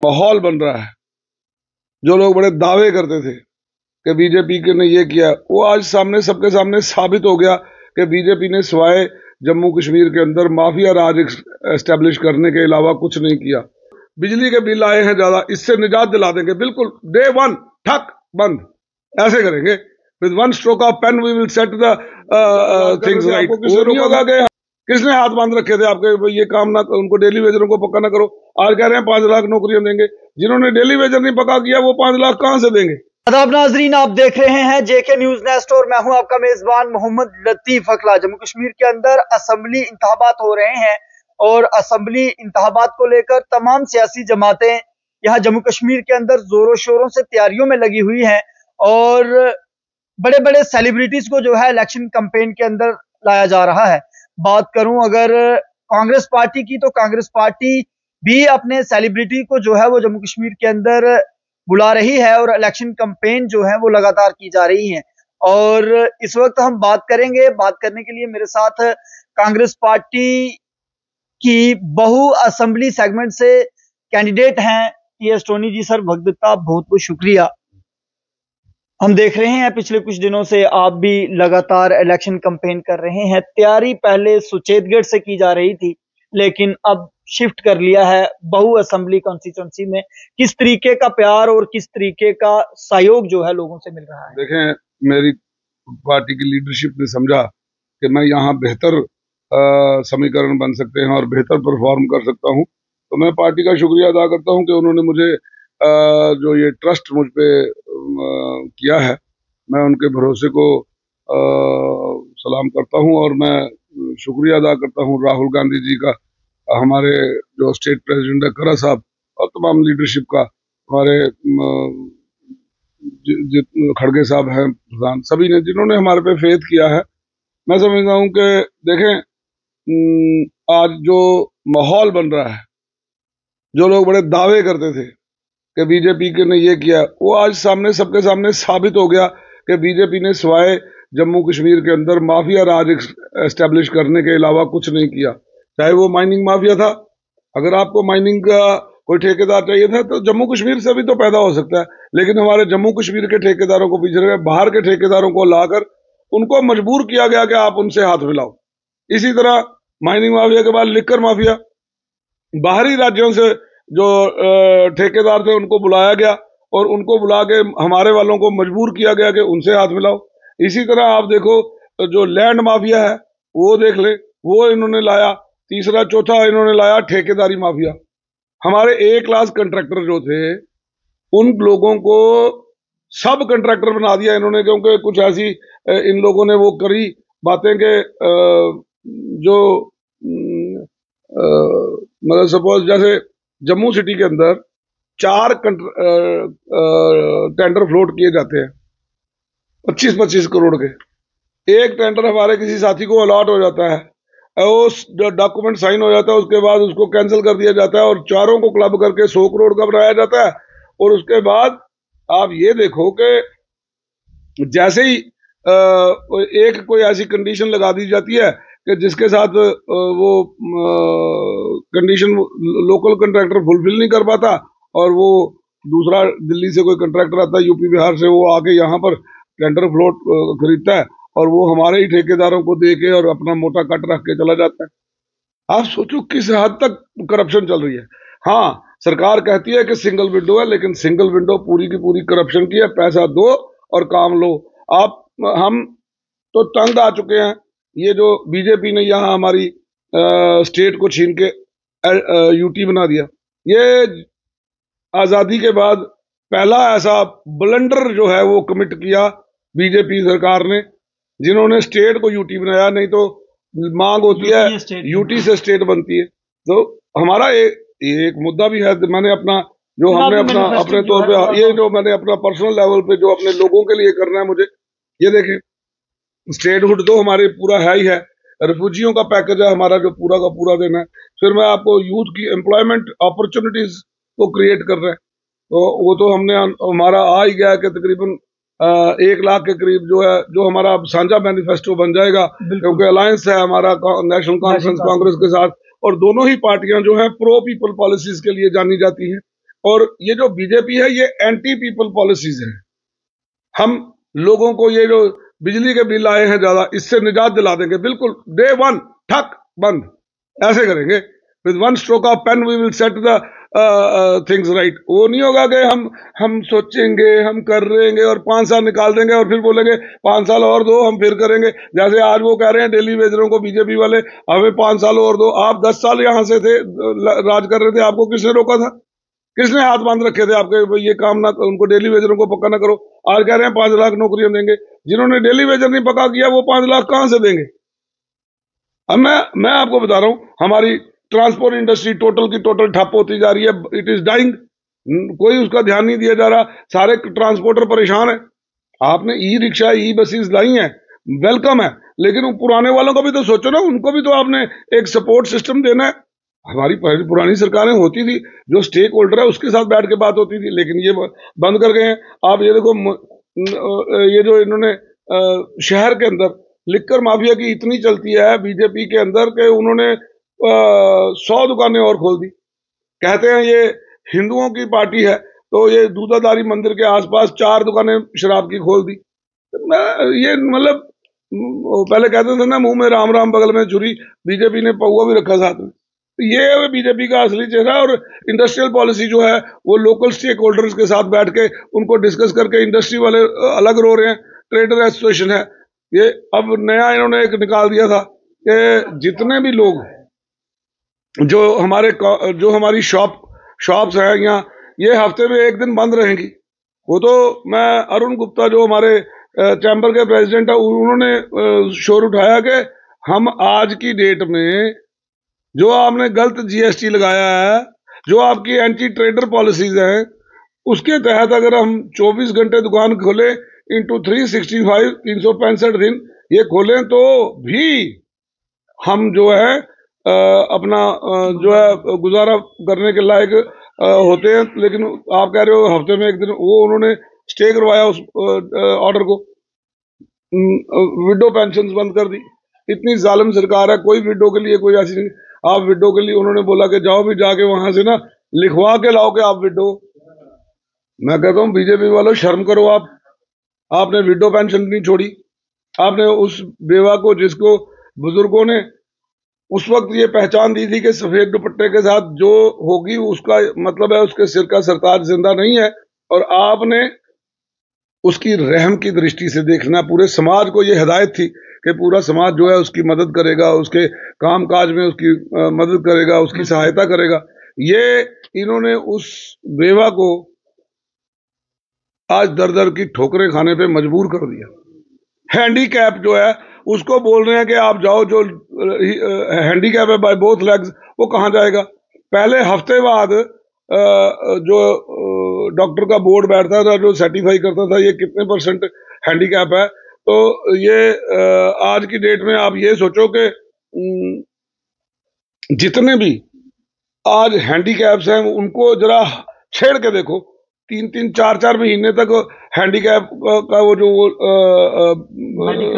माहौल बन रहा है। जो लोग बड़े दावे करते थे कि बीजेपी ने ये किया, वो आज सामने सबके सामने साबित हो गया कि बीजेपी ने सिवाय जम्मू कश्मीर के अंदर माफिया राज एस्टेब्लिश करने के अलावा कुछ नहीं किया। बिजली के बिल आए हैं ज्यादा, इससे निजात दिला देंगे, बिल्कुल डे वन ठक बंद, ऐसे करेंगे। With one stroke of pen we will set the things right. वो नहीं होगा कि किसने हाथ बांध रखे थे आपके, ये काम ना, उनको डेली वेजरों को पक्का ना करो। आज कह रहे हैं 5 लाख नौकरियां देंगे, जिन्होंने डेली वेजर नहीं पक्का किया वो 5 लाख कहां से देंगे। आदाब नाजरीन, आप देख रहे हैं जेके न्यूज नेस्ट और मैं हूं आपका मेजबान मोहम्मद लतीफ अकला। जम्मू कश्मीर के अंदर असेंबली इंतखाबात हो रहे हैं और असेंबली इंतखाबात को लेकर तमाम सियासी जमातें यहां जम्मू कश्मीर के अंदर जोरों शोरों से तैयारियों में लगी हुई हैं और बड़े बड़े सेलिब्रिटीज को जो है इलेक्शन कैंपेन के अंदर लाया जा रहा है। बात करूं अगर कांग्रेस पार्टी की, तो कांग्रेस पार्टी भी अपने सेलिब्रिटी को जो है वो जम्मू कश्मीर के अंदर बुला रही है और इलेक्शन कैंपेन जो है वो लगातार की जा रही है। और इस वक्त हम बात करेंगे, बात करने के लिए मेरे साथ कांग्रेस पार्टी की बहु असेंबली सेगमेंट से कैंडिडेट हैं टीएस टोनी जी। सर वक्त देता बहुत बहुत शुक्रिया। हम देख रहे हैं पिछले कुछ दिनों से आप भी लगातार इलेक्शन कैंपेन कर रहे हैं। तैयारी पहले सुचेतगढ़ से की जा रही थी लेकिन अब शिफ्ट कर लिया है बहु असेंबली कॉन्स्टिट्यूंसी में। किस तरीके का प्यार और किस तरीके का सहयोग जो है लोगों से मिल रहा है? देखें, मेरी पार्टी की लीडरशिप ने समझा कि मैं यहाँ बेहतर समीकरण बन सकते हैं और बेहतर परफॉर्म कर सकता हूँ, तो मैं पार्टी का शुक्रिया अदा करता हूँ कि उन्होंने मुझे जो ये ट्रस्ट मुझ पे किया है। मैं उनके भरोसे को सलाम करता हूँ और मैं शुक्रिया अदा करता हूँ राहुल गांधी जी का, हमारे जो स्टेट प्रेसिडेंट है खरा साहब, और तमाम लीडरशिप का, हमारे खड़गे साहब हैं प्रधान, सभी ने जिन्होंने हमारे पे फेथ किया है। मैं समझता हूँ कि देखें, आज जो माहौल बन रहा है, जो लोग बड़े दावे करते थे कि बीजेपी ने ये किया, वो आज सामने सबके सामने साबित हो गया कि बीजेपी ने सिवाय जम्मू कश्मीर के अंदर माफिया राज एस्टेब्लिश करने के अलावा कुछ नहीं किया। चाहे वो माइनिंग माफिया था, अगर आपको माइनिंग का कोई ठेकेदार चाहिए था तो जम्मू कश्मीर से भी तो पैदा हो सकता है, लेकिन हमारे जम्मू कश्मीर के ठेकेदारों को पीछे बाहर के ठेकेदारों को लाकर उनको मजबूर किया गया कि आप उनसे हाथ मिलाओ। इसी तरह माइनिंग माफिया के बाद लिक्कर माफिया, बाहरी राज्यों से जो ठेकेदार थे उनको बुलाया गया और उनको बुला के हमारे वालों को मजबूर किया गया कि उनसे हाथ मिलाओ। इसी तरह आप देखो जो लैंड माफिया है वो देख ले, वो इन्होंने लाया। तीसरा चौथा इन्होंने लाया ठेकेदारी माफिया। हमारे ए क्लास कंट्रैक्टर जो थे उन लोगों को सब कंट्रैक्टर बना दिया इन्होंने, क्योंकि कुछ ऐसी इन लोगों ने वो करी बातें के जो मतलब सपोज जैसे जम्मू सिटी के अंदर 4 टेंडर फ्लोट किए जाते हैं 25-25 करोड़ के। एक टेंडर हमारे किसी साथी को अलॉट हो जाता है, उस डॉक्यूमेंट साइन हो जाता है, उसके बाद उसको कैंसिल कर दिया जाता है और चारों को क्लब करके 100 करोड़ का बनाया जाता है। और उसके बाद आप ये देखो कि जैसे ही एक कोई ऐसी कंडीशन लगा दी जाती है कि जिसके साथ वो कंडीशन लोकल कंट्रैक्टर फुलफिल नहीं कर पाता और वो दूसरा दिल्ली से कोई कंट्रैक्टर आता है, यूपी बिहार से, वो आके यहाँ पर टेंडर फ्लोट खरीदता है और वो हमारे ही ठेकेदारों को दे के और अपना मोटा कट रख के चला जाता है। आप सोचो किस हद तक करप्शन चल रही है। हाँ, सरकार कहती है कि सिंगल विंडो है, लेकिन सिंगल विंडो पूरी की पूरी करप्शन की है। पैसा दो और काम लो। हम तो तंग आ चुके हैं। ये जो बीजेपी ने यहाँ हमारी स्टेट को छीन के यूटी बना दिया, ये आजादी के बाद पहला ऐसा ब्लंडर जो है वो कमिट किया बीजेपी सरकार ने, जिन्होंने स्टेट को यूटी बनाया। नहीं तो मांग होती है यूटी से स्टेट बनती है। तो हमारा एक मुद्दा भी है। मैंने अपना जो हमने अपने तौर पे ये जो मैंने अपना पर्सनल लेवल पे जो अपने लोगों के लिए करना है मुझे, ये देखें, स्टेटहुड तो हमारे पूरा है ही है, रिफ्यूजियों का पैकेज है हमारा जो पूरा का पूरा देना है। फिर मैं आपको यूथ की एम्प्लॉयमेंट अपॉर्चुनिटीज को क्रिएट कर रहे हैं, तो वो तो हमने हमारा आ ही गया कि तकरीबन 1 लाख के करीब जो है, जो हमारा अब साझा मैनिफेस्टो बन जाएगा, क्योंकि अलायंस है हमारा नेशनल कॉन्फ्रेंस कांग्रेस के साथ, और दोनों ही पार्टियां जो है प्रो पीपल पॉलिसीज के लिए जानी जाती हैं। और ये जो बीजेपी है ये एंटी पीपल पॉलिसीज है। हम लोगों को ये जो बिजली के बिल आए हैं ज्यादा, इससे निजात दिला देंगे, बिल्कुल डे वन ठक बंद, ऐसे करेंगे। With one stroke of pen we will set the things right. वो नहीं होगा कि हम सोचेंगे, हम कर रहेंगे और 5 साल निकाल देंगे और फिर बोलेंगे 5 साल और दो, हम फिर करेंगे। जैसे आज वो कह रहे हैं डेली वेजरों को बीजेपी वाले, हमें 5 साल और दो। आप 10 साल यहां से थे, राज कर रहे थे, आपको किसने रोका था? किसने हाथ बांध रखे थे आपके, ये काम ना, उनको डेली वेजरों को पक्का ना करो। आज कह रहे हैं 5 लाख नौकरियां देंगे। जिन्होंने डेली वेजर नहीं पक्का किया वो 5 लाख कहां से देंगे? अब मैं आपको बता रहा हूं, हमारी ट्रांसपोर्ट इंडस्ट्री टोटल की टोटल ठप होती जा रही है। इट इज डाइंग, कोई उसका ध्यान नहीं दिया जा रहा। सारे ट्रांसपोर्टर परेशान है। आपने ई रिक्शा, ई बसेस लाई हैं, वेलकम है, लेकिन पुराने वालों को भी तो सोचो ना, उनको भी तो आपने एक सपोर्ट सिस्टम देना है। हमारी पुरानी सरकारें होती थी, जो स्टेक होल्डर है उसके साथ बैठ के बात होती थी, लेकिन ये बंद कर गए हैं। आप ये देखो, ये जो इन्होंने शहर के अंदर लिक्कर माफिया की इतनी चलती है बीजेपी के अंदर कि उन्होंने 100 दुकानें और खोल दी। कहते हैं ये हिंदुओं की पार्टी है, तो ये दूधाधारी मंदिर के आसपास 4 दुकानें शराब की खोल दी। ये मतलब पहले कहते थे ना, मुंह में राम राम बगल में छुरी, बीजेपी ने पौवा भी रखा साथ में। ये बीजेपी का असली चेहरा। और इंडस्ट्रियल पॉलिसी जो है वो लोकल स्टेक होल्डर्स के साथ बैठ के उनको डिस्कस करके, इंडस्ट्री वाले अलग रो रहे हैं, ट्रेडर एसोसिएशन है ये। अब नया इन्होंने एक निकाल दिया था कि जितने भी लोग जो हमारी शॉप्स हैं यहाँ, ये हफ्ते में एक दिन बंद रहेंगी। वो तो मैं अरुण गुप्ता जो हमारे चैम्बर के प्रेसिडेंट है, उन्होंने शोर उठाया कि हम आज की डेट में जो आपने गलत जीएसटी लगाया है, जो आपकी एंटी ट्रेडर पॉलिसीज हैं, उसके तहत अगर हम 24 घंटे दुकान खोलें इंटू 365, 365 दिन ये खोलें, तो भी हम जो है अपना जो है गुजारा करने के लायक होते हैं। लेकिन आप कह रहे हो हफ्ते में एक दिन, वो उन्होंने स्टे करवाया उस ऑर्डर को। विडो पेंशन बंद कर दी। इतनी जालिम सरकार है, कोई विडो के लिए कोई ऐसी नहीं। आप विडो के लिए उन्होंने बोला कि जाओ भी जाके वहां से ना लिखवा के लाओ कि आप विडो। मैं कहता हूं बीजेपी वालों, शर्म करो। आपने विडो पेंशन नहीं छोड़ी। आपने उस बेवा को, जिसको बुजुर्गों ने उस वक्त ये पहचान दी थी कि सफेद दुपट्टे के साथ जो होगी उसका मतलब है उसके सिर का सरताज जिंदा नहीं है, और आपने उसकी रहम की दृष्टि से देखना। पूरे समाज को ये हिदायत थी कि पूरा समाज जो है उसकी मदद करेगा, उसके काम काज में उसकी मदद करेगा, उसकी सहायता करेगा। ये इन्होंने उस बेवा को आज दर दर की ठोकरें खाने पे मजबूर कर दिया। हैंडीकैप जो है उसको बोल रहे हैं कि आप जाओ, जो हैंडीकैप है बाय बोथ लेग्स, वो कहाँ जाएगा? पहले हफ्ते बाद जो डॉक्टर का बोर्ड बैठता था, जो सर्टिफाई करता था ये कितने % हैंडीकैप है, तो ये आज की डेट में आप ये सोचो कि जितने भी आज हैंडीकैप्स हैं उनको जरा छेड़ के देखो। 3-3, 4-4 महीने तक हैंडीकैप का वो जो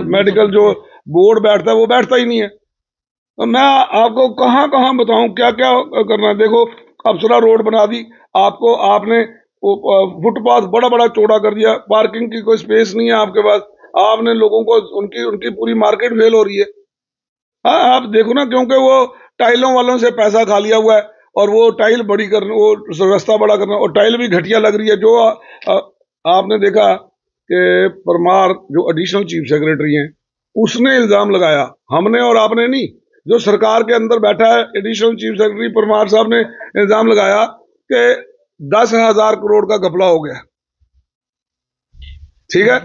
मेडिकल जो बोर्ड बैठता है वो बैठता ही नहीं है। तो मैं आपको कहां कहां बताऊं क्या क्या करना है। देखो, अप्सरा रोड बना दी आपको, आपने फुटपाथ बड़ा बड़ा चौड़ा कर दिया, पार्किंग की कोई स्पेस नहीं है आपके पास। आपने लोगों को उनकी पूरी मार्केट फेल हो रही है। हाँ, आप देखो ना, क्योंकि वो टाइलों वालों से पैसा खा लिया हुआ है और वो टाइल बड़ी करना, वो रास्ता बड़ा करना, और टाइल भी घटिया लग रही है। जो आपने देखा कि परमार जो एडिशनल चीफ सेक्रेटरी हैं, उसने इल्जाम लगाया, हमने और आपने नहीं, जो सरकार के अंदर बैठा है एडिशनल चीफ सेक्रेटरी परमार साहब ने इल्जाम लगाया कि 10,000 करोड़ का घपला हो गया। ठीक है,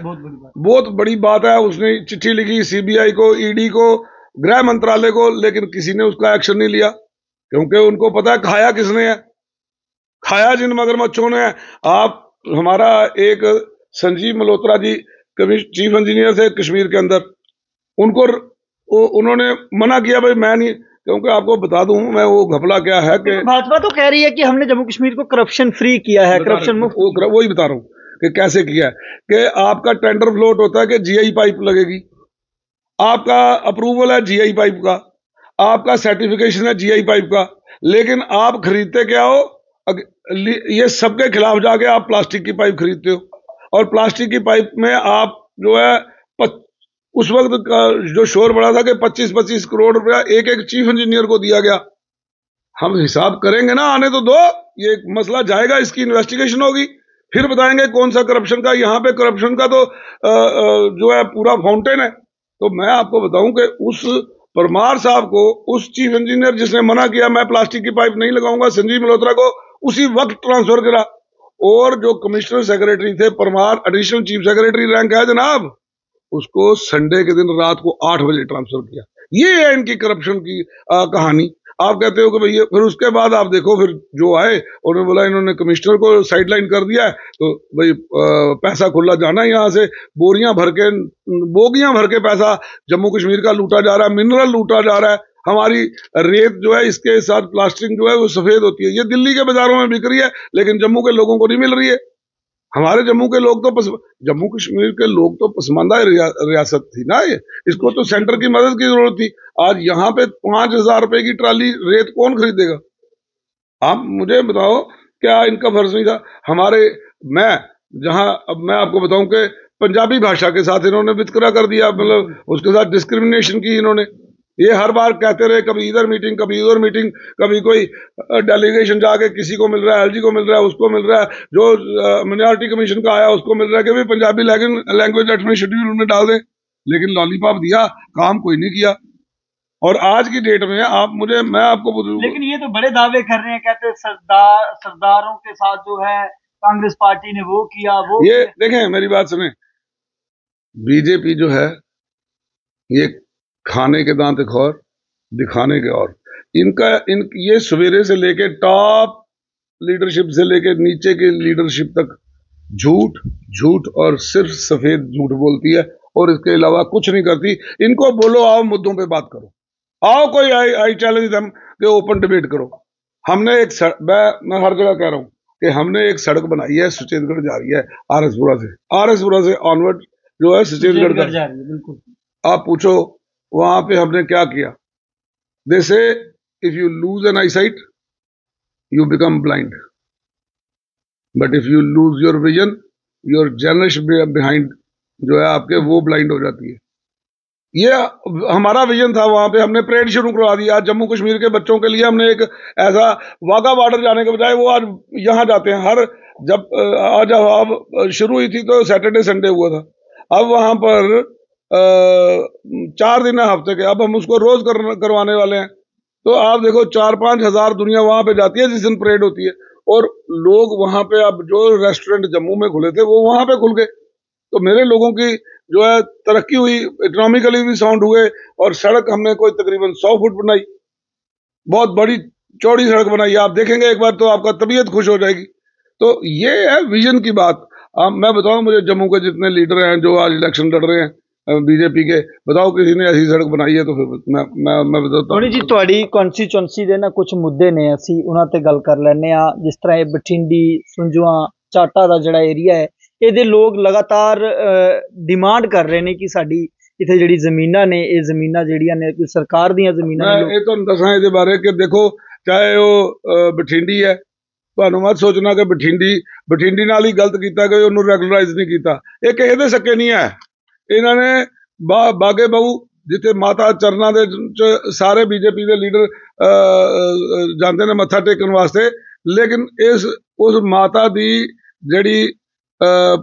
बहुत बड़ी बात है। उसने चिट्ठी लिखी सीबीआई को, ईडी को, गृह मंत्रालय को, लेकिन किसी ने उसका एक्शन नहीं लिया, क्योंकि उनको पता है खाया किसने है, खाया जिन मगरमच्छों ने है। आप हमारा एक संजीव मल्होत्रा जी चीफ इंजीनियर थे कश्मीर के अंदर, उनको उन्होंने मना किया, भाई मैं नहीं, क्योंकि आपको बता दूं मैं वो घपला क्या है कि भाजपा तो कह रही है कि हमने जम्मू कश्मीर को करप्शन फ्री किया है, करप्शन मुक्त। वही बता रहा हूं कि कैसे किया है। कि आपका टेंडर फ्लोट होता है कि जीआई पाइप लगेगी, आपका अप्रूवल है जीआई पाइप का, आपका सर्टिफिकेशन है जीआई पाइप का, लेकिन आप खरीदते क्या हो? ये सबके खिलाफ जाके आप प्लास्टिक की पाइप खरीदते हो, और प्लास्टिक की पाइप में आप जो है उस वक्त का जो शोर बड़ा था कि 25-25 करोड़ रुपया एक एक चीफ इंजीनियर को दिया गया। हम हिसाब करेंगे ना, आने तो दो, ये मसला जाएगा, इसकी इन्वेस्टिगेशन होगी, फिर बताएंगे कौन सा करप्शन का। यहाँ पे करप्शन का तो जो है पूरा फाउंटेन है। तो मैं आपको बताऊं कि उस परमार साहब को, उस चीफ इंजीनियर जिसने मना किया मैं प्लास्टिक की पाइप नहीं लगाऊंगा, संजीव मल्होत्रा को उसी वक्त ट्रांसफर करा। और जो कमिश्नर सेक्रेटरी थे Parmar, additional chief secretary rank है जनाब, उसको संडे के दिन रात को 8 बजे ट्रांसफर किया। ये है इनकी करप्शन की कहानी। आप कहते हो कि भैया, फिर उसके बाद आप देखो, फिर जो आए उन्होंने बोला इन्होंने कमिश्नर को साइडलाइन कर दिया है, तो भाई पैसा खुला जाना है, यहाँ से बोगियां भर के पैसा जम्मू कश्मीर का लूटा जा रहा है, मिनरल लूटा जा रहा है। हमारी रेत जो है इसके साथ प्लास्टिक जो है वो सफेद होती है, ये दिल्ली के बाजारों में बिक रही है, लेकिन जम्मू के लोगों को नहीं मिल रही है। हमारे जम्मू के लोग तो जम्मू कश्मीर के लोग तो पसमानदा रियासत थी ना ये, इसको तो सेंटर की मदद की जरूरत थी। आज यहाँ पे 5,000 रुपए की ट्राली रेत कौन खरीदेगा? आप मुझे बताओ, क्या इनका फर्ज नहीं था? मैं जहां, अब मैं आपको बताऊं कि पंजाबी भाषा के साथ इन्होंने वितकरा कर दिया, मतलब उसके साथ डिस्क्रिमिनेशन की इन्होंने। ये हर बार कहते रहे, कभी इधर मीटिंग, कभी उधर मीटिंग, कभी कोई डेलीगेशन जाके किसी को मिल रहा है, एलजी को मिल रहा है, उसको मिल रहा है, जो मिनॉरिटी कमीशन का आया उसको मिल रहा है कि भाई पंजाबी लैंग्वेज अपने शेड्यूल में डाल दें। लेकिन लॉलीपॉप दिया, काम कोई नहीं किया। और आज की डेट में मैं आपको, लेकिन ये तो बड़े दावे कर रहे हैं, कहते हैं सरदारों के साथ जो है कांग्रेस पार्टी ने वो किया, ये देखें, मेरी बात सुने, बीजेपी जो है ये खाने के दांत एक और, दिखाने के और। ये सवेरे से लेके टॉप लीडरशिप से लेके नीचे के लीडरशिप तक झूठ झूठ और सिर्फ सफेद झूठ बोलती है, और इसके अलावा कुछ नहीं करती। इनको बोलो आओ मुद्दों पे बात करो, आओ कोई आई चैलेंज देम कि ओपन डिबेट करो। हमने मैं हर जगह कह रहा हूं कि हमने एक सड़क बनाई है, सुचेतगढ़ जा रही है आरएसपुरा से ऑनवर्ड जो है सुचेतगढ़ जा रही है। बिल्कुल, आप पूछो वहां पे हमने क्या किया। They say if you lose an eyesight you become blind, but if you lose your vision your generation behind जो है आपके, वो ब्लाइंड हो जाती है। ये हमारा विजन था। वहां पे हमने परेड शुरू करवा दिया। जम्मू कश्मीर के बच्चों के लिए हमने एक ऐसा, वाघा बॉर्डर जाने के बजाय वो आज यहां जाते हैं। आज अब शुरू हुई थी तो सैटरडे संडे हुआ था, अब वहां पर 4 दिन है हफ्ते के, अब हम उसको रोज करवाने वाले हैं। तो आप देखो 4-5 हजार दुनिया वहां पे जाती है जिस दिन परेड होती है, और लोग वहां पे, अब जो रेस्टोरेंट जम्मू में खुले थे वो वहां पे खुल गए। तो मेरे लोगों की जो है तरक्की हुई, इकोनॉमिकली भी साउंड हुए, और सड़क हमने कोई तकरीबन 100 फुट बनाई, बहुत बड़ी चौड़ी सड़क बनाई। आप देखेंगे एक बार तो आपका तबीयत खुश हो जाएगी। तो ये है विजन की बात। मैं बताऊं, मुझे जम्मू के जितने लीडर हैं जो आज इलेक्शन लड़ रहे हैं बीजेपी के, बताओ किसी ने ऐसी सड़क बनाई है तो फिर मैं बताता हूं जी। ਤੁਹਾਡੀ ਕਨਸਟੀਚੁਐਂਸੀ ਦੇ ਨਾ ਕੁਝ ਮੁੱਦੇ ਨੇ, ਅਸੀਂ ਉਹਨਾਂ ਤੇ ਗੱਲ ਕਰ ਲੈਣੇ ਆ। ਜਿਸ ਤਰ੍ਹਾਂ ਇਹ ਬਠਿੰਡੀ, ਸੁੰਜੂਆਂ, ਚਾਟਾ ਦਾ ਜਿਹੜਾ ਏਰੀਆ ਹੈ, ਇਹਦੇ ਲੋਕ ਲਗਾਤਾਰ ਡਿਮਾਂਡ ਕਰ ਰਹੇ ਨੇ ਕਿ ਸਾਡੀ ਇੱਥੇ ਜਿਹੜੀ ਜ਼ਮੀਨਾਂ ਨੇ, ਇਹ ਜ਼ਮੀਨਾਂ ਜਿਹੜੀਆਂ ਨੇ ਕੋਈ ਸਰਕਾਰ ਦੀਆਂ ਜ਼ਮੀਨਾਂ ਨੇ। ਇਹ ਤੁਹਾਨੂੰ ਦੱਸਾਂ ਇਹਦੇ ਬਾਰੇ ਕਿ ਦੇਖੋ, ਚਾਹੇ ਉਹ ਬਠਿੰਡੀ ਹੈ, ਤੁਹਾਨੂੰ ਮਤ ਸੋਚਣਾ ਕਿ ਬਠਿੰਡੀ ਨਾਲ ਹੀ ਗਲਤ ਕੀਤਾ ਕਿ ਉਹਨੂੰ ਰੈਗੂਲਰਾਈਜ਼ ਨਹੀਂ ਕੀਤਾ। ਇਹ ਕਿਸੇ ਦੇ ਸੱਕੇ ਨਹੀਂ ਹੈ। ਇਹਨਾਂ ਨੇ ਬਾਗੇ ਬਹੁ ਜਿੱਥੇ ਮਾਤਾ ਚਰਨਾਂ ਦੇ ਸਾਰੇ ਬੀਜੇਪੀ ਦੇ ਲੀਡਰ ਜਾਂਦੇ ਨੇ ਮੱਥਾ ਟੇਕਣ ਵਾਸਤੇ, ਲੇਕਿਨ ਉਸ ਮਾਤਾ ਦੀ ਜਿਹੜੀ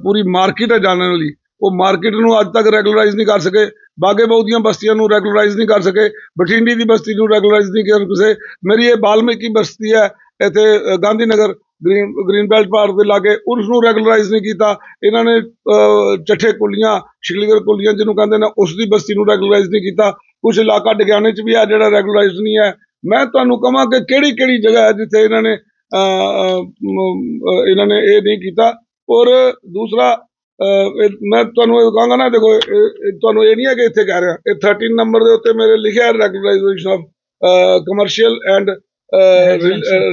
ਪੂਰੀ ਮਾਰਕੀਟ ਹੈ ਜਾਣਨ ਵਾਲੀ, ਉਹ ਮਾਰਕੀਟ ਨੂੰ ਅੱਜ ਤੱਕ ਰੈਗੂਲਰਾਈਜ਼ ਨਹੀਂ ਕਰ ਸਕੇ। ਬਾਗੇ ਬਹੁ ਦੀਆਂ ਬਸਤੀਆਂ ਨੂੰ ਰੈਗੂਲਰਾਈਜ਼ ਨਹੀਂ ਕਰ ਸਕੇ, ਬਠਿੰਡੀ ਦੀ ਬਸਤੀ ਨੂੰ ਰੈਗੂਲਰਾਈਜ਼ ਨਹੀਂ ਕਰ ਸਕੇ। ਮੇਰੀ ਇਹ ਬਾਲਮੀਕੀ ਬਸਤੀ ਹੈ ਇੱਥੇ Gandhi Nagar green belt park के लागे, उसनू रैगूलराइज नहीं किया। इन्होंने चट्ठे कुलियां, शिकलीगर कुलियां जिन्होंने कहते हैं, उसकी बस्ती नू रैगूलराइज नहीं किया। कुछ इलाका डगियाने च भी है जो रैगूलराइज नहीं है। मैं तुहानू कहां कि केड़ी जगह है जिथे इन्होंने ये नहीं किया। और दूसरा मैं तुहानू कहूंगा ना, देखो तुहानू ये नहीं है कि इत्थे कह रहा, 13 नंबर के उत्ते मेरे लिखा है regularisation of commercial and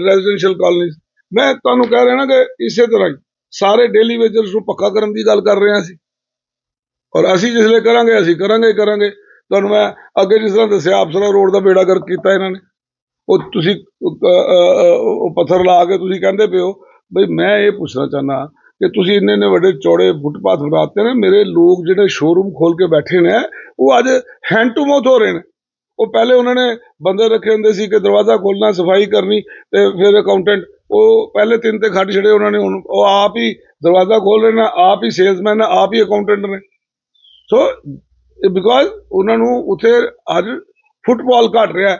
residential colonies. मैं तुहानू कह रहा ना कि इसे तरह सारे डेली वेजर्स को पक्का करने की गल कर रहे हैं, और असी जिसले करांगे तुहानू मैं अगे जिस तरह दस्सिया, अफसरा रोड का बेड़ा गर्क किया इन्होंने, ਉਹ ਤੁਸੀਂ ਉਹ ਪੱਥਰ ਲਾ ਕੇ ਤੁਸੀਂ ਕਹਿੰਦੇ ਪਿਓ ਬਈ ਮੈਂ ਇਹ ਪੁੱਛਣਾ ਚਾਹੁੰਦਾ ਕਿ ਤੁਸੀਂ ਇੰਨੇ ਵੱਡੇ ਚੌੜੇ ਫੁੱਟਪਾਥ ਬਣਾਤੇ ਨੇ, ਮੇਰੇ ਲੋਕ ਜਿਹੜੇ ਸ਼ੋਰੂਮ ਖੋਲ ਕੇ ਬੈਠੇ ਨੇ ਉਹ ਅੱਜ ਹੈਂਡ ਟੂ ਮਾਊਥ ਹੋ ਰਹੇ ਨੇ। ਉਹ ਪਹਿਲੇ ਉਹਨਾਂ ਨੇ ਬੰਦੇ ਰੱਖੇ ਹੁੰਦੇ ਸੀ ਕਿ ਦਰਵਾਜ਼ਾ ਖੋਲਣਾ, ਸਫਾਈ ਕਰਨੀ ਤੇ ਫਿਰ ਅਕਾਊਂਟੈਂਟ, ਉਹ ਪਹਿਲੇ 3 ਤੇ ਖੱਡ ਛੜੇ ਉਹਨਾਂ ਨੇ, ਹੁਣ ਉਹ ਆਪ ਹੀ ਦਰਵਾਜ਼ਾ ਖੋਲ ਰਹੇ ਨੇ, ਆਪ ਹੀ ਸੇਲਸਮੈਨ ਨੇ, ਆਪ ਹੀ ਅਕਾਊਂਟੈਂਟ ਨੇ। ਸੋ ਬਿਕੋਜ਼ ਉਹਨਾਂ ਨੂੰ ਉੱਥੇ ਅੱਜ ਫੁੱਟਬਾਲ ਘਟ ਰਿਹਾ।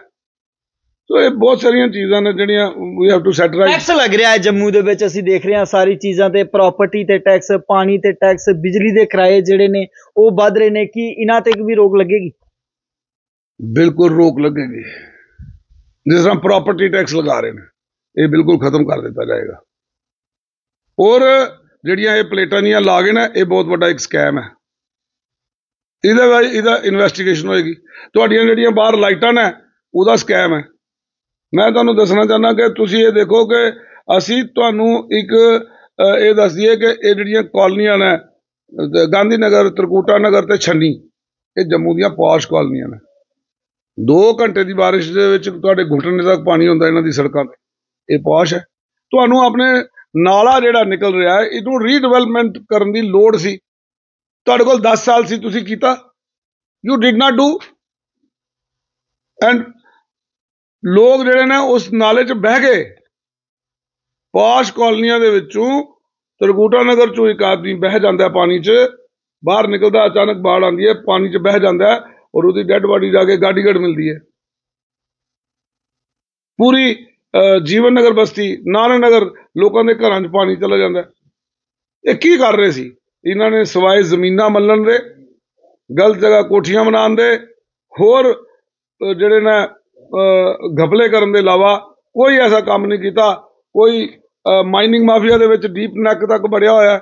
ਸੋ ਇਹ ਬਹੁਤ ਸਾਰੀਆਂ ਚੀਜ਼ਾਂ ਨੇ ਜਿਹੜੀਆਂ ਵੀ have to set right. Tax ਲੱਗ ਰਿਹਾ ਹੈ ਜੰਮੂ ਦੇ ਵਿੱਚ, ਅਸੀਂ ਦੇਖ ਰਹੇ ਹਾਂ ਸਾਰੀ ਚੀਜ਼ਾਂ ਤੇ, ਪ੍ਰਾਪਰਟੀ ਤੇ ਟੈਕਸ, ਪਾਣੀ ਤੇ ਟੈਕਸ, ਬਿਜਲੀ ਦੇ ਕਿਰਾਏ ਜਿਹੜੇ ਨੇ ਉਹ ਵੱਧ ਰਹੇ ਨੇ। ਕੀ ਇਹਨਾਂ ਤੇ ਵੀ ਰੋਕ ਲੱਗੇਗੀ? ਬਿਲਕੁਲ ਰੋਕ ਲੱਗੇਗੀ। ਜਿਸ ਤਰ੍ਹਾਂ ਪ੍ਰਾਪਰਟੀ ਟੈਕਸ ਲਗਾ ਰਹੇ ਨੇ, ਇਹ ਬਿਲਕੁਲ ਖਤਮ ਕਰ ਦਿੱਤਾ ਜਾਏਗਾ। ਔਰ ਜਿਹੜੀਆਂ ਇਹ ਪਲੇਟਾਂ ਦੀਆਂ ਲਾ ਗਏ ਨਾ, ਇਹ ਬਹੁਤ ਵੱਡਾ ਇੱਕ ਸਕੈਮ ਹੈ। ਇਹਦਾ ਇਨਵੈਸਟੀਗੇਸ਼ਨ ਹੋਏਗੀ। ਤੁਹਾਡੀਆਂ ਜਿਹੜੀਆਂ ਬਾਹਰ ਲਾਈਟਾਂ ਨੇ, ਉਹਦਾ ਸਕੈਮ ਹੈ। ਮੈਂ ਤੁਹਾਨੂੰ ਦੱਸਣਾ ਚਾਹੁੰਦਾ ਕਿ ਤੁਸੀਂ ਇਹ ਦੇਖੋ ਕਿ ਅਸੀਂ ਤੁਹਾਨੂੰ ਇੱਕ ਇਹ ਦੱਸ ਦਈਏ ਕਿ ਇਹ ਜਿਹੜੀਆਂ ਕਾਲਨੀਆਂ ਨੇ, ਗਾਂਧੀ ਨਗਰ, ਤਰਕੂਟਾ ਨਗਰ ਤੇ ਛੰਨੀ, ਇਹ ਜੰਮੂ ਦੀਆਂ ਪੌਸ਼ ਕਾਲਨੀਆਂ ਨੇ। 2 ਘੰਟੇ ਦੀ ਬਾਰਿਸ਼ ਦੇ ਵਿੱਚ ਤੁਹਾਡੇ ਘੁੱਟਣੇ ਤੱਕ ਪਾਣੀ ਹੁੰਦਾ ਇਹਨਾਂ ਦੀ ਸੜਕਾਂ ਤੇ। ਇਹ ਪੌਸ਼ ਹੈ। ਤੁਹਾਨੂੰ ਆਪਣੇ ਨਾਲਾ ਜਿਹੜਾ ਨਿਕਲ ਰਿਹਾ ਹੈ, ਇਹਨੂੰ ਰੀਡਿਵੈਲਪਮੈਂਟ ਕਰਨ ਦੀ ਲੋੜ ਸੀ। ਤੁਹਾਡੇ ਕੋਲ 10 ਸਾਲ ਸੀ, ਤੁਸੀਂ ਕੀਤਾ? You did not do. And ਲੋਕ ਜਿਹੜੇ ਨੇ ਉਸ ਨਾਲੇ 'ਚ ਬਹਿ ਗਏ। ਪੌਸ਼ ਕਾਲਨੀਆਂ ਦੇ ਵਿੱਚੋਂ ਤਰਕੂਟਾ ਨਗਰ 'ਚੋਂ ਇੱਕ ਆਦਮੀ ਬਹਿ ਜਾਂਦਾ ਪਾਣੀ 'ਚ, ਬਾਹਰ ਨਿਕਲਦਾ, ਅਚਾਨਕ ਬਾੜ ਆਉਂਦੀ ਹੈ, ਪਾਣੀ 'ਚ ਬਹਿ ਜਾਂਦਾ ਔਰ ਉਹਦੀ ਡੈੱਡ ਬਾਡੀ ਜਾ ਕੇ ਗਾਂਧੀਗੜ੍ਹ ਮਿਲਦੀ ਹੈ। ਪੂਰੀ ਜੀਵਨ ਨਗਰ ਬਸਤੀ, ਨਾਨਕ ਨਗਰ, ਲੋਕਾਂ ਦੇ ਘਰਾਂ 'ਚ ਪਾਣੀ ਚਲਾ ਜਾਂਦਾ। ਇਹ ਕੀ ਕਰ ਰਹੇ ਸੀ? ਇਹਨਾਂ ਨੇ ਸਵਾਏ ਜ਼ਮੀਨਾਂ ਮੱਲਣ ਦੇ, ਗਲਤ ਜਗ੍ਹਾ ਕੋਠੀਆਂ ਬਣਾਉਣ ਦੇ, ਹੋਰ ਜਿਹੜੇ ਨੇ ਘਪਲੇ ਕਰਨ ਦੇ ਇਲਾਵਾ ਕੋਈ ਐਸਾ ਕੰਮ ਨਹੀਂ ਕੀਤਾ। ਕੋਈ ਮਾਈਨਿੰਗ ਮਾਫੀਆ ਦੇ ਵਿੱਚ ਡੀਪ ਨੈਕ ਤੱਕ ਵੜਿਆ ਹੋਇਆ।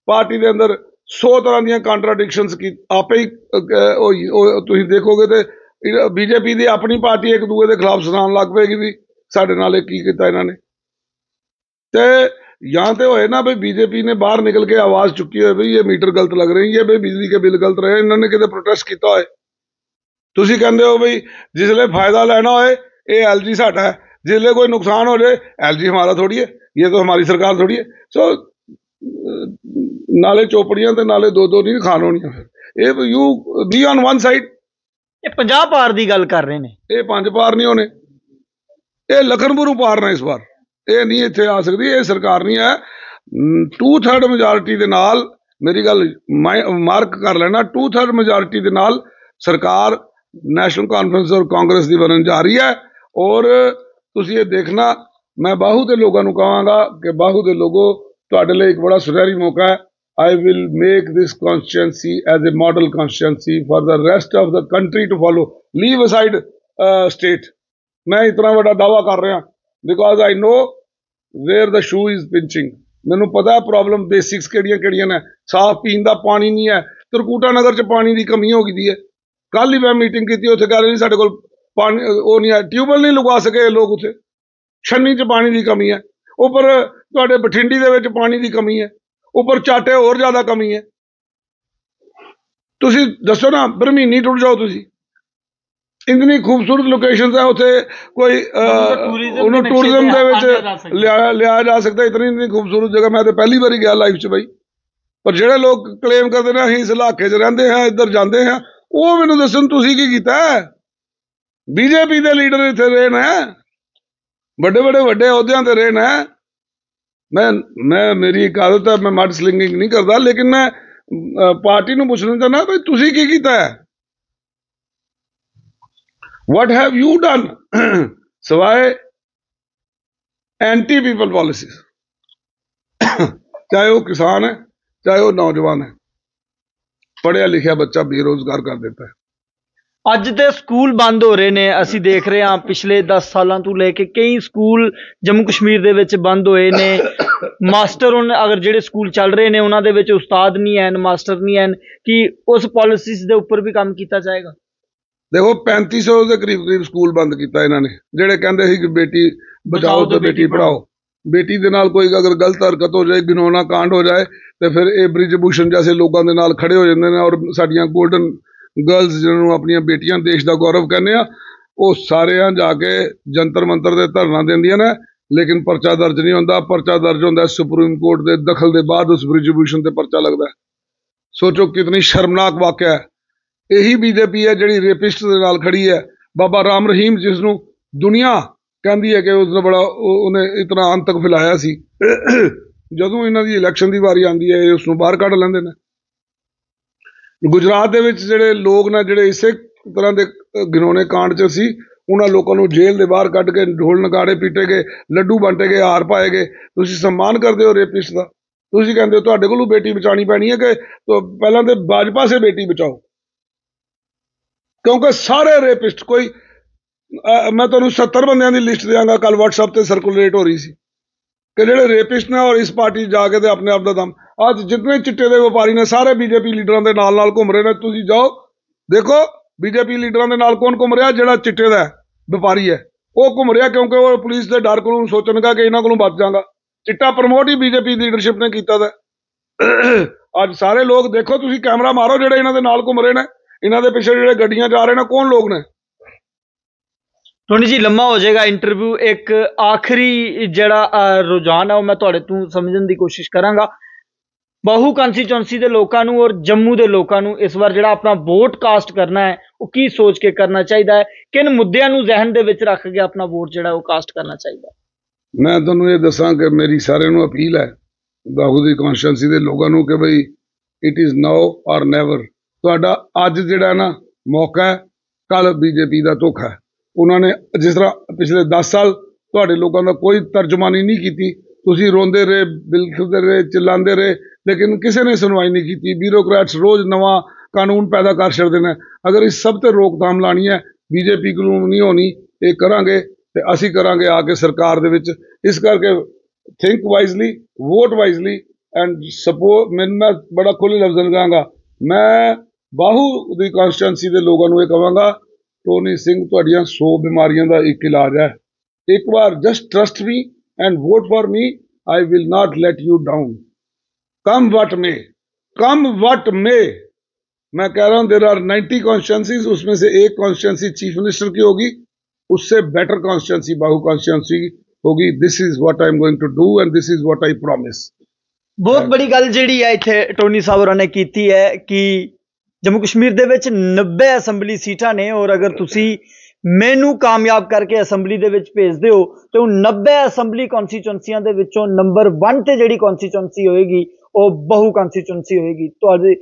ਪਾਰਟੀ ਦੇ ਅੰਦਰ 100 ਤਰ੍ਹਾਂ ਦੀਆਂ ਕੰਟਰਾਡਿਕਸ਼ਨਸ ਆਪੇ ਹੀ ਤੁਸੀਂ ਦੇਖੋਗੇ ਤੇ ਬੀਜੇਪੀ ਦੀ ਆਪਣੀ ਪਾਰਟੀ ਇੱਕ ਦੂਏ ਦੇ ਖਿਲਾਫ ਸੁਣਾਉਣ ਲੱਗ ਪਏਗੀ ਵੀ ਸਾਡੇ ਨਾਲ ਇਹ ਕੀ ਕੀਤਾ ਇਹਨਾਂ ਨੇ। ਤੇ ਜਾਂ ਤੇ ਹੋਏ ਨਾ ਵੀ बीजेपी ने बाहर निकल के आवाज चुकी है भाई ये मीटर गलत लग रहे हैं, ये भाई बिजली के बिल गलत रहे, इन्होंने किते प्रोटेस्ट किया होए। तुसी कहंदे हो भाई जिसले फायदा लेना होए ये एलजी साडा है, जिसले कोई नुकसान हो जाए एलजी हमारा थोड़ी है, ये तो हमारी सरकार थोड़ी है। सो नाले चौपड़ियां ते नाले दो नहीं खान होनियां। फिर you be on one side. ये 50 पार दी गल कर रहे ने, ये 5 पार नहीं होने, ये लखनपुर पार ने इस बार। ਇਹ ਨਹੀਂ ਇੱਥੇ ਆ ਸਕਦੀ, ਇਹ ਸਰਕਾਰ ਨਹੀਂ ਹੈ। 2/3 ਮੈਜੋਰਿਟੀ ਦੇ ਨਾਲ, ਮੇਰੀ ਗੱਲ ਮਾਰਕ ਕਰ ਲੈਣਾ, 2/3 ਮੈਜੋਰਿਟੀ ਦੇ ਨਾਲ ਸਰਕਾਰ ਨੈਸ਼ਨਲ ਕਾਨਫਰੰਸ ਔਰ ਕਾਂਗਰਸ ਦੀ ਬਣਨ ਜਾ ਰਹੀ ਹੈ। ਔਰ ਤੁਸੀਂ ਇਹ ਦੇਖਣਾ, ਮੈਂ ਬਾਹੂ ਦੇ ਲੋਕਾਂ ਨੂੰ ਕਹਾਂਗਾ ਕਿ ਬਾਹੂ ਦੇ ਲੋਗੋ, ਤੁਹਾਡੇ ਲਈ ਇੱਕ ਬੜਾ ਸੁਨਹਿਰੀ ਮੌਕਾ ਹੈ। I will make this constituency as a model constituency for the rest of the country to follow. Leave aside state. मैं इतना बड़ा दावा कर रहा because I know where the shoe is pinching. ਮੈਨੂੰ ਪਤਾ ਪ੍ਰੋਬਲਮ ਬੇਸਿਕਸ ਕਿਹੜੀਆਂ ਨੇ। ਸਾਫ਼ ਪੀਣ ਦਾ ਪਾਣੀ ਨਹੀਂ ਹੈ। ਤਰਕੂਟਾ ਨਗਰ 'ਚ ਪਾਣੀ ਦੀ ਕਮੀ ਹੋ ਗਈ ਹੈ। ਕੱਲ ਹੀ ਮੈਂ ਮੀਟਿੰਗ ਕੀਤੀ, ਉੱਥੇ ਕਹਿ ਰਹੇ ਨਹੀਂ ਸਾਡੇ ਕੋਲ ਪਾਣੀ ਉਹ ਨਹੀਂ ਹੈ, ਟਿਊਬਵੈਲ ਨਹੀਂ ਲਗਵਾ ਸਕੇ ਲੋਕ ਉੱਥੇ। ਛੰਨੀ 'ਚ ਪਾਣੀ ਦੀ ਕਮੀ ਹੈ, ਉੱਪਰ ਤੁਹਾਡੇ ਬਠਿੰਡੀ ਦੇ ਵਿੱਚ ਪਾਣੀ ਦੀ ਕਮੀ ਹੈ, ਉੱਪਰ ਚਾਟੇ ਹੋਰ ਜ਼ਿਆਦਾ ਕਮੀ ਹੈ। ਤੁਸੀਂ ਦੱਸੋ ਨਾ, ਬਰਮੀਨੀ ਟੁੱਟ ਜਾਓ ਤੁਸੀਂ। इतनी खूबसूरत लोकेशन है उत्थे, कोई उन्होंने टूरिज्म दे विच लिया जा सकता। इतनी खूबसूरत जगह मैं तो पहली बार गया लाइफ च बई। पर जेडे लोग क्लेम करते हैं असीं इस इलाके च रहिंदे हैं, इधर जाते हैं, वो मैनूं दस्सण तुसीं की कीता है। बीजेपी दे लीडर इत्थे रहे ने, बड़े वड्डे अहुदियां ते रहे ने। मैं मेरी एक आदत है, मैं मड स्लिंगिंग नहीं करता, लेकिन मैं पार्टी नूं पुछना चाहना भाई तुसीं की कीता है। What have you done? सिवाय एंटी पीपल पॉलिसीज। चाहे वो किसान है, चाहे वो नौजवान है, पढ़िया लिखा बच्चा बेरोजगार कर देता है। ਅੱਜ ਤੇ ਸਕੂਲ ਬੰਦ ਹੋ ਰਹੇ ਨੇ। ਅਸੀਂ ਦੇਖ ਰਹੇ ਹਾਂ ਪਿਛਲੇ 10 ਸਾਲਾਂ ਤੋਂ ਲੈ ਕੇ ਕਈ ਸਕੂਲ ਜੰਮੂ ਕਸ਼ਮੀਰ ਦੇ ਵਿੱਚ ਬੰਦ ਹੋਏ ਨੇ। ਮਾਸਟਰ ਹੁਣ ਅਗਰ ਜਿਹੜੇ ਸਕੂਲ ਚੱਲ ਰਹੇ ਨੇ ਉਹਨਾਂ ਦੇ ਵਿੱਚ ਉਸਤਾਦ ਨਹੀਂ ਹਨ, ਮਾਸਟਰ ਨਹੀਂ ਹਨ, ਕਿ ਉਸ ਪਾਲਿਸੀਜ਼ ਦੇ ਉੱਪਰ ਵੀ ਕੰਮ ਕੀਤਾ ਜਾਏਗਾ। देखो 3500 के करीब स्कूल बंद किया इन्होंने, जेडे कहते कि बेटी बचाओ तो बेटी पढ़ाओ। बेटी दे नाल कोई अगर गलत हरकत हो जाए, घिनौना कांड हो जाए, तो फिर ये ब्रिजभूषण जैसे लोगों के नाल खड़े हो जाते हैं और साडियां गोल्डन गर्ल्स जिन्होंने अपनी बेटियां देश का गौरव कहने, ਉਹ ਸਾਰਿਆਂ ਜਾ ਕੇ ਜੰਤਰ ਮੰਤਰ ਦੇ ਧਰਨਾ ਦਿੰਦੀਆਂ ਨੇ, ਲੇਕਿਨ ਪਰਚਾ ਦਰਜ ਨਹੀਂ ਹੁੰਦਾ। ਪਰਚਾ ਦਰਜ ਹੁੰਦਾ ਸੁਪਰੀਮ ਕੋਰਟ ਦੇ ਦਖਲ ਦੇ ਬਾਅਦ, ਉਸ ਬ੍ਰਿਜਭੂਸ਼ਣ ਤੇ ਪਰਚਾ ਲੱਗਦਾ। ਸੋਚੋ ਕਿਤਨੀ ਸ਼ਰਮਨਾਕ ਵਾਕਿਆ ਹੈ। ਇਹੀ ਬੀਜੇਪੀ ਹੈ ਜਿਹੜੀ ਰੇਪਿਸਟ ਦੇ ਨਾਲ ਖੜੀ ਹੈ। ਬਾਬਾ ਰਾਮ ਰਹੀਮ, ਜਿਸ ਨੂੰ ਦੁਨੀਆ ਕਹਿੰਦੀ ਹੈ ਕਿ ਉਸਨੇ ਬੜਾ ਉਹਨੇ ਇਤਨਾ ਅੰਤਕ ਫੈਲਾਇਆ ਸੀ, ਜਦੋਂ ਇਹਨਾਂ ਦੀ ਇਲੈਕਸ਼ਨ ਦੀ ਵਾਰੀ ਆਉਂਦੀ ਹੈ ਉਸ ਨੂੰ ਬਾਹਰ ਕੱਢ ਲੈਂਦੇ ਨੇ। ਗੁਜਰਾਤ ਦੇ ਵਿੱਚ ਜਿਹੜੇ ਲੋਕ ਨੇ, ਜਿਹੜੇ ਇਸੇ ਤਰ੍ਹਾਂ ਦੇ ਘਿਨੌਣੇ ਕਾਂਡ 'ਚ ਸੀ, ਉਹਨਾਂ ਲੋਕਾਂ ਨੂੰ ਜੇਲ੍ਹ ਦੇ ਬਾਹਰ ਕੱਢ ਕੇ ਢੋਲ ਨਗਾੜੇ ਪੀਟੇ ਗਏ, ਲੱਡੂ ਵੰਡੇ ਗਏ, ਹਾਰ ਪਾਏ ਗਏ। ਤੁਸੀਂ ਸਨਮਾਨ ਕਰਦੇ ਹੋ ਰੇਪਿਸਟ ਦਾ। ਤੁਸੀਂ ਕਹਿੰਦੇ ਹੋ ਤੁਹਾਡੇ ਕੋਲੋਂ ਬੇਟੀ ਬਚਾਉਣੀ ਪੈਣੀ ਹੈ ਕਿ ਪਹਿਲਾਂ ਤੇ ਭਾਜਪਾ ਸੇ ਬੇਟੀ ਬਚਾਓ, ਕਿਉਂਕਿ ਸਾਰੇ ਰੇਪਿਸਟ ਕੋਈ ਮੈਂ ਤੁਹਾਨੂੰ 70 ਬੰਦਿਆਂ ਦੀ ਲਿਸਟ ਦਿਆਂਗਾ, ਕੱਲ WhatsApp ਤੇ ਸਰਕੂਲੇਟ ਹੋ ਰਹੀ ਸੀ ਕਿ ਜਿਹੜੇ ਰੇਪਿਸਟ ਨੇ ਔਰ ਇਸ ਪਾਰਟੀ ਜਾ ਕੇ ਤੇ ਆਪਣੇ ਆਪ ਦਾ ਦਮ। ਅੱਜ ਜਿਤਨੇ ਚਿੱਟੇ ਦੇ ਵਪਾਰੀ ਨੇ ਸਾਰੇ ਬੀਜੇਪੀ ਲੀਡਰਾਂ ਦੇ ਨਾਲ ਨਾਲ ਘੁੰਮ ਰਹੇ ਨੇ। ਤੁਸੀਂ ਜਾਓ ਦੇਖੋ ਬੀਜੇਪੀ ਲੀਡਰਾਂ ਦੇ ਨਾਲ ਕੌਣ ਘੁੰਮ ਰਿਹਾ। ਜਿਹੜਾ ਚਿੱਟੇ ਦਾ ਵਪਾਰੀ ਹੈ ਉਹ ਘੁੰਮ ਰਿਹਾ, ਕਿਉਂਕਿ ਉਹ ਪੁਲਿਸ ਦੇ ਡਰ ਕੋਲੋਂ ਸੋਚਣਗਾ ਕਿ ਇਹਨਾਂ ਕੋਲੋਂ ਬਚ ਜਾਗਾ। ਚਿੱਟਾ ਪ੍ਰਮੋਟ ਹੀ ਬੀਜੇਪੀ ਲੀਡਰਸ਼ਿਪ ਨੇ ਕੀਤਾ ਦਾ। ਅੱਜ ਸਾਰੇ ਲੋਕ ਦੇਖੋ, ਤੁਸੀਂ ਕੈਮਰਾ ਮਾਰੋ, ਜਿਹੜੇ ਇਹਨਾਂ ਦੇ ਨਾਲ ਘੁੰਮ ਰਹੇ ਨੇ, ਇਹਨਾਂ ਦੇ ਪਿੱਛੇ ਜਿਹੜੇ ਗੱਡੀਆਂ ਜਾ ਰਹੇ ਨੇ, ਕੌਣ ਲੋਕ ਨੇ। ਟੋਨੀ ਜੀ ਲੰਮਾ ਹੋ ਜਾਏਗਾ ਇੰਟਰਵਿਊ। ਇੱਕ ਆਖਰੀ ਜਿਹੜਾ ਰੁਝਾਨ ਹੈ ਉਹ ਮੈਂ ਤੁਹਾਡੇ ਤੋਂ ਸਮਝਣ ਦੀ ਕੋਸ਼ਿਸ਼ ਕਰਾਂਗਾ। ਬਾਹੂ ਕੰਸਟੀਚੁਐਂਸੀ ਦੇ ਲੋਕਾਂ ਨੂੰ ਔਰ ਜੰਮੂ ਦੇ ਲੋਕਾਂ ਨੂੰ ਇਸ ਵਾਰ ਜਿਹੜਾ ਆਪਣਾ ਵੋਟ ਕਾਸਟ ਕਰਨਾ ਹੈ ਉਹ ਕੀ ਸੋਚ ਕੇ ਕਰਨਾ ਚਾਹੀਦਾ ਹੈ? ਕਿਨ ਮੁੱਦਿਆਂ ਨੂੰ ਜ਼ਿਹਨ ਦੇ ਵਿੱਚ ਰੱਖ ਕੇ ਆਪਣਾ ਵੋਟ ਜਿਹੜਾ ਉਹ ਕਾਸਟ ਕਰਨਾ ਚਾਹੀਦਾ? ਮੈਂ ਤੁਹਾਨੂੰ ਇਹ ਦੱਸਾਂ ਕਿ ਮੇਰੀ ਸਾਰਿਆਂ ਨੂੰ ਅਪੀਲ ਹੈ, ਬਾਹੂ ਦੀ ਕੌਂਸਟੀਚੁਐਂਸੀ ਦੇ ਲੋਕਾਂ ਨੂੰ, ਕਿ ਬਈ ਇਟ ਇਜ਼ ਨਾਓ ਔਰ ਨੈਵਰ। ਤੁਹਾਡਾ ਅੱਜ ਜਿਹੜਾ ਨਾ ਮੌਕਾ ਹੈ, ਕੱਲ ਬੀਜੇਪੀ ਦਾ ਧੋਖਾ ਹੈ। ਉਹਨਾਂ ਨੇ ਜਿਸ ਤਰ੍ਹਾਂ ਪਿਛਲੇ 10 ਸਾਲ ਤੁਹਾਡੇ ਲੋਕਾਂ ਦਾ ਕੋਈ ਤਰਜਮਾਨੀ ਨਹੀਂ ਕੀਤੀ। ਤੁਸੀਂ ਰੋਂਦੇ ਰਹੇ, ਬਿਲਖਦੇ ਰਹੇ, ਚਿল্ਲਾਉਂਦੇ ਰਹੇ, ਲੇਕਿਨ ਕਿਸੇ ਨੇ ਸੁਣਵਾਈ ਨਹੀਂ ਕੀਤੀ। ਬਿਊਰੋਕਰੈਟਸ ਰੋਜ਼ ਨਵਾਂ ਕਾਨੂੰਨ ਪੈਦਾ ਕਰ ਛੱਡਦੇ ਨੇ। ਅਗਰ ਇਸ ਸਭ ਤੇ ਰੋਕਥਾਮ ਲਾਣੀ ਹੈ, ਬੀਜੇਪੀ ਕੋਲੋਂ ਨਹੀਂ ਹੋਣੀ। ਇਹ ਕਰਾਂਗੇ ਤੇ ਅਸੀਂ ਕਰਾਂਗੇ ਆ ਕੇ ਸਰਕਾਰ ਦੇ ਵਿੱਚ। ਇਸ ਕਰਕੇ think wisely, vote wisely and support. ਮੈਨੂੰ ਮੈਂ ਬੜਾ ਖੁੱਲ੍ਹੇ ਲਫ਼ਜ਼ਾਂ ਕਹਾਂਗਾ, ਮੈਂ ਬਾਹੂ ਦੀ ਕੌਂਸਟੀਚੁਐਂਸੀ ਦੇ ਲੋਕਾਂ ਨੂੰ ਇਹ ਕਹਾਂਗਾ, ਟੋਨੀ ਸਿੰਘ ਤੁਹਾਡੀਆਂ 100 ਬਿਮਾਰੀਆਂ ਦਾ ਇੱਕ ਇਲਾਜ ਹੈ। ਇੱਕ ਵਾਰ just trust me and vote for me. I will not let you down, come what may, come what में। मैं कह रहा हूं देयर आर 90 कॉन्स्टिट्यूंसीज, उसमें से एक कॉन्स्टिट्यूंसी चीफ मिनिस्टर की होगी, उससे बेटर कॉन्स्टिट्यूंसी बाहू कॉन्स्टिट्यूंसी होगी। This is what I am going to do and this is what I promise. बहुत बड़ी गल जिहड़ी है इत्थे टोनी साहब होरां ने कीती है कि जम्मू कश्मीर दे विच 90 असैंबली सीटां ने, और अगर तुसी मैनू कामयाब करके असैंबली दे विच भेजदे हो तो 90 असैंबली कॉन्स्टिट्यूंसियां दे विचों नंबर 1 ते जिहड़ी कॉन्स्टिट्यूंसी होएगी वो बहु कॉन्स्टिट्यूंसी होएगी। तुहाडे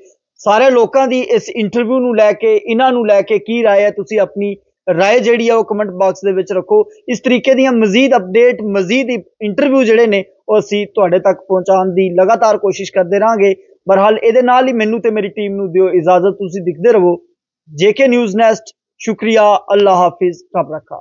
सारे लोकां दी इस इंटरव्यू नू लैके, इन्हां नू लैके की राय है, तुसी अपनी राय जिहड़ी है वो कमेंट बॉक्स दे विच रखो। इस तरीके दीयां मजीद अपडेट, मजीद इंटरव्यू जिहड़े ने वो असीं तुहाडे तक पहुंचाउण दी लगातार कोशिश करदे रहांगे। बहरहाल इहदे नाल ही मैनू ते मेरी टीम नू दिओ इजाजत। तुसीं दिखदे रहो JK न्यूज़ नेस्ट। शुक्रिया, अल्लाह हाफिज, रब रखा।